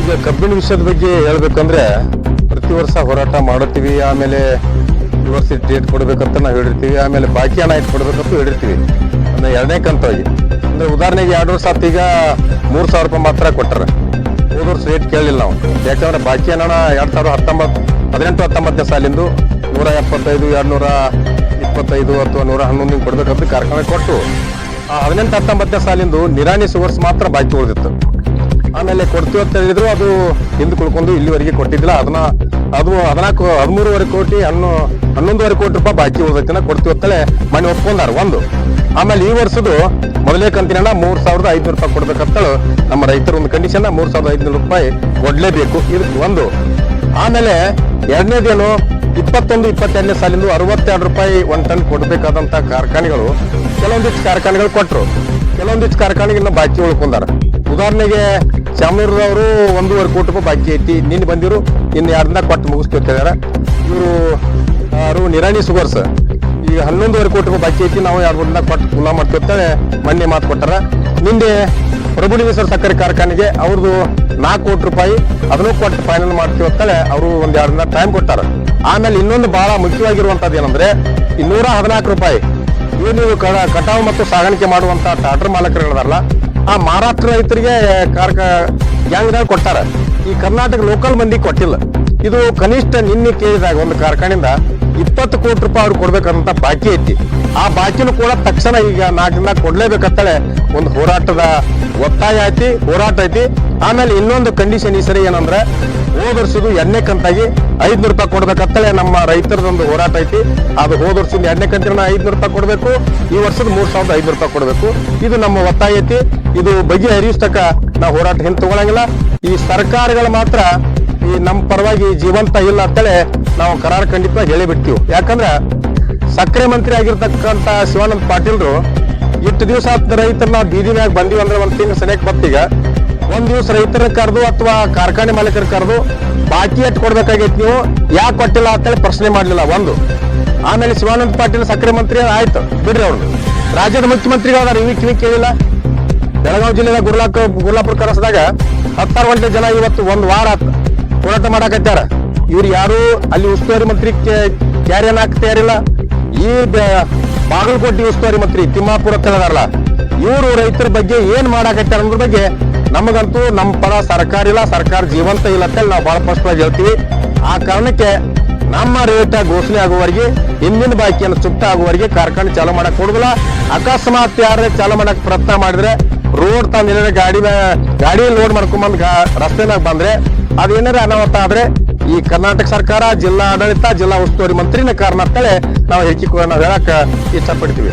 ಈಗ ಕಬ್ಬಿನ ವಿಷಯದ ಬಗ್ಗೆ ಹೇಳ್ಬೇಕಂದ್ರೆ ಪ್ರತಿ ವರ್ಷ ಹೋರಾಟ ಮಾಡುತ್ತೀವಿ. ಆಮೇಲೆ ಈ ವರ್ಷ ಡೇಟ್ ಕೊಡ್ಬೇಕಂತ ನಾವು ಹೇಳಿರ್ತೀವಿ. ಆಮೇಲೆ ಬಾಕಿ ಹಣ ಇಟ್ಟು ಕೊಡ್ಬೇಕಂತ ಹೇಳಿರ್ತೀವಿ. ಅಂದ್ರೆ ಎರಡನೇ ಕಂತಾಗಿ ಅಂದ್ರೆ ಉದಾಹರಣೆಗೆ 2 ವರ್ಷ ಆತು, ಈಗ 3,000 ರೂಪಾಯಿ ಮಾತ್ರ ಕೊಟ್ಟಾರ. ಹೋದ ವರ್ಷ ರೇಟ್ ಕೇಳಲಿಲ್ಲ ನಾವು. ಯಾಕಂದ್ರೆ ಬಾಕಿ ಹಣ 2018-19 ಸಾಲಿಂದು 175, 225 ಅಥವಾ 111 ಕೊಡ್ಬೇಕಂತ ಕಾರ್ಖಾನೆ ಕೊಟ್ಟು 18-19 ಸಾಲಿಂದು ನಿರಾಣಿ ಸುಗರ್ಸ್ ಮಾತ್ರ ಬಾಕಿ ಉಳಿದಿತ್ತು. ಆಮೇಲೆ ಕೊಡ್ತೀವಿ ಅಂತ ಹೇಳಿದ್ರು, ಅದು ಹಿಂದೆ ಕುಳ್ಕೊಂಡು ಇಲ್ಲಿವರೆಗೆ ಕೊಟ್ಟಿದ್ದಿಲ್ಲ. ಅದು 13.5 ಕೋಟಿ 11.5 ಕೋಟಿ ರೂಪಾಯಿ ಬಾಕಿ ಉಳಿದೈತಿನ ಕೊಡ್ತೀವಿ ಅಂತೇಳಿ ಮನೆ ಒಪ್ಕೊಂಡಾರ ಒಂದು. ಆಮೇಲೆ ಈ ವರ್ಷದ್ದು ಮೊದಲೇ ಕಂತಿನ 3,500 ರೂಪಾಯಿ ಕೊಡ್ಬೇಕಂತೇಳಿ ನಮ್ಮ ರೈತರ ಒಂದು ಕಂಡೀಷನ್, 3,500 ರೂಪಾಯಿ ಕೊಡ್ಲೇಬೇಕು ಇದಕ್ಕೆ ಒಂದು. ಆಮೇಲೆ ಎರಡನೇದೇನು 21-22 ಸಾಲಿಂದು 62 ರೂಪಾಯಿ 1 ಟನ್ ಕೊಡ್ಬೇಕಾದಂತ ಕಾರ್ಖಾನೆಗಳು ಕೆಲವೊಂದಿಷ್ಟು ಕಾರ್ಖಾನೆಗಳು ಕೊಟ್ಟರು, ಕೆಲವೊಂದಿಷ್ಟು ಕಾರ್ಖಾನೆಗೆ ಇನ್ನು ಬಾಕಿ ಉಳ್ಕೊಂಡಾರ. ಉದಾಹರಣೆಗೆ ಚಾಮನೂರದವರು 1.5 ಕೋಟಿ ರೂಪಾಯಿ ಬಾಕಿ ಐತಿ, ನಿನ್ನೆ ಬಂದಿರು ಇನ್ನು 2 ಕೊಟ್ಟು ಮುಗಿಸ್ತಿದ್ದಾರೆ. ಇವರು ನಿರಾಣಿ ಸುಗರ್ಸ್ ಈಗ 11.5 ಕೋಟಿ ರೂಪಾಯಿ ಬಾಕಿ ಐತಿ, ನಾವು 2 ಕೊಟ್ಟು ಕುಲ ಮಾಡ್ತಿರ್ತಾರೆ ಮೊನ್ನೆ ಮಾತು ಕೊಟ್ಟಾರ. ನಿನ್ನೆ ಪ್ರಭುಲಿಂಗೇಶ್ವರ ಸಕ್ಕರೆ ಕಾರ್ಖಾನೆಗೆ ಅವ್ರದ್ದು 4 ಕೋಟಿ ರೂಪಾಯಿ ಅದನ್ನು ಕೊಟ್ಟು ಫೈನಲ್ ಮಾಡ್ತೀವಿ ಅಂತೇಳಿ ಅವರು 1-2 ದಿನ ಟೈಮ್ ಕೊಟ್ಟಾರ. ಆಮೇಲೆ ಇನ್ನೊಂದು ಬಹಳ ಮುಖ್ಯವಾಗಿರುವಂತದ್ದು ಏನಂದ್ರೆ 214 ರೂಪಾಯಿ ಇವು ನೀವು ಕಟಾವು ಮತ್ತು ಸಾಗಾಣಿಕೆ ಮಾಡುವಂತ ಟ್ರಾಕ್ಟರ್ ಮಾಲಕರುಗಳದಾರಲ್ಲ, ಆ ಮಹಾರಾಷ್ಟ್ರ ರೈತರಿಗೆ ಗ್ಯಾಂಗ್ದಾಗ ಕೊಟ್ಟಾರ. ಈ ಕರ್ನಾಟಕ ಲೋಕಲ್ ಮಂದಿ ಕೊಟ್ಟಿಲ್ಲ. ಇದು ಕನಿಷ್ಠ ನಿನ್ನೆ ಕೇಳಿದಾಗ ಒಂದು ಕಾರ್ಖಾನೆಯಿಂದ 20 ಕೋಟಿ ರೂಪಾಯಿ ಅವ್ರು ಕೊಡ್ಬೇಕಂತ ಬಾಕಿ ಐತಿ. ಆ ಬಾಕಿನೂ ಕೂಡ ತಕ್ಷಣ ಈಗ 4 ದಿನ ಕೊಡ್ಲೇಬೇಕಂತೇಳಿ ಒಂದು ಹೋರಾಟದ ಒತ್ತಾಯ ಐತಿ, ಹೋರಾಟ ಐತಿ. ಆಮೇಲೆ ಇನ್ನೊಂದು ಕಂಡೀಷನ್ ಈ ಸರಿ ಏನಂದ್ರೆ ಹೋದ ವರ್ಷದ್ದು 2ನೇ ಕಂತಾಗಿ 500 ರೂಪಾಯಿ ಕೊಡ್ಬೇಕಂತೇಳಿ ನಮ್ಮ ರೈತರದೊಂದು ಹೋರಾಟ ಐತಿ. ಅದು ಹೋದ ವರ್ಷದ 2ನೇ ಕಂತಿನ 500 ರೂಪಾಯಿ ಕೊಡಬೇಕು, ಈ ವರ್ಷದ 3,500 ರೂಪಾಯಿ ಕೊಡಬೇಕು. ಇದು ನಮ್ಮ ಒತ್ತಾಯ ಐತಿ. ಇದು ಬಗೆಹರಿಸ್ತಕ್ಕ ನಾವು ಹೋರಾಟ ಹಿಂದೆ ತಗೊಳಂಗಿಲ್ಲ. ಈ ಸರ್ಕಾರಗಳು ಮಾತ್ರ ಈ ನಮ್ಮ ಪರವಾಗಿ ಜೀವಂತ ಇಲ್ಲ ಅಂತೇಳಿ ನಾವು ಕರಾರ ಖಂಡಿತವಾಗಿ ಹೇಳಿಬಿಡ್ತೀವಿ. ಯಾಕಂದ್ರೆ ಸಕ್ಕರೆ ಮಂತ್ರಿ ಆಗಿರ್ತಕ್ಕಂಥ ಶಿವಾನಂದ ಪಾಟೀಲ್ರು ಇಷ್ಟು ದಿವಸ ರೈತರನ್ನ ಬೀದಿ ಮ್ಯಾಗ ಬಂದಿವಿ ಅಂದ್ರೆ 1 ತಿಂಗಳು ಸನಿಯಕ್ಕೆ ಬರ್ತೀಗ 1 ದಿವಸ ರೈತರ ಕರೆದು ಅಥವಾ ಕಾರ್ಖಾನೆ ಮಾಲೀಕರ ಕರೆದು ಬಾಕಿ ಎಟ್ಟು ಕೊಡ್ಬೇಕಾಗೈತಿ, ನೀವು ಯಾಕೆ ಕೊಟ್ಟಿಲ್ಲ ಅಂತೇಳಿ ಪ್ರಶ್ನೆ ಮಾಡ್ಲಿಲ್ಲ ಒಂದು. ಆಮೇಲೆ ಶಿವಾನಂದ ಪಾಟೀಲ್ ಸಕ್ಕರೆ ಮಂತ್ರಿ ಆಯ್ತು ಬಿಡ್ರಿ, ಅವ್ರು ರಾಜ್ಯದ ಮುಖ್ಯಮಂತ್ರಿಗಳಾದ ಕಿವಿ ಕೇಳಿಲ್ಲ. ಬೆಳಗಾವಿ ಜಿಲ್ಲೆಯ ಗುರ್ಲಾಪುರ ಕರಸದಾಗ 16 ಗಂಟೆ ಜನ ಇವತ್ತು 1 ವಾರ ಹೋರಾಟ ಮಾಡಾಕತ್ತಾರ. ಇವ್ರು ಯಾರು ಅಲ್ಲಿ ಉಸ್ತುವಾರಿ ಮಂತ್ರಿ ಕ್ಯಾರಿಯನ್ ತಯಾರಿಲ್ಲ. ಈ ಬಾಗಲಕೋಟೆ ಉಸ್ತುವಾರಿ ಮಂತ್ರಿ ತಿಮ್ಮಾಪುರ ತಿಳಿದಾರಲ್ಲ, ಇವರು ರೈತರ ಬಗ್ಗೆ ಏನ್ ಮಾಡಾಕತ್ತಾರ ಅನ್ನೋದ್ರ ಬಗ್ಗೆ ನಮಗಂತೂ ನಮ್ಮ ಪರ ಸರ್ಕಾರ ಇಲ್ಲ, ಸರ್ಕಾರ ಜೀವಂತ ಇಲ್ಲ ಅಂತೇಳಿ ನಾವು ಬಹಳ ಸ್ಪಷ್ಟವಾಗಿ ಹೇಳ್ತೀವಿ. ಆ ಕಾರಣಕ್ಕೆ ನಮ್ಮ ರೇಟ್ ಘೋಷಣೆ ಆಗುವವರೆಗೆ, ಹಿಂದಿನ ಬಾಕಿಯನ್ನು ಚುಕ್ತ ಆಗುವವರೆಗೆ ಕಾರ್ಖಾನೆ ಚಾಲೂ ಮಾಡಕ್ ಕೊಡುದಿಲ್ಲ. ಅಕಸ್ಮಾತ್ ಯಾರೇ ಚಾಲೂ ಮಾಡಕ್ ಪ್ರಯತ್ನ ಮಾಡಿದ್ರೆ ರೋಡ್ ತಂದ ಗಾಡಿ ಲೋಡ್ ಮಾಡ್ಕೊಂಡ್ಬಂದ್ ರಸ್ತೆನಾಗ ಬಂದ್ರೆ ಅದೇನಾರ ಅನಾಹುತ ಆದ್ರೆ ಈ ಕರ್ನಾಟಕ ಸರ್ಕಾರ, ಜಿಲ್ಲಾ ಆಡಳಿತ, ಜಿಲ್ಲಾ ಉಸ್ತುವಾರಿ ಮಂತ್ರಿನ ಕಾರಣ ಅಂತೇಳಿ ನಾವು ನಾವು ಹೇಳಕ್ ಇಷ್ಟಪಡ್ತೀವಿ.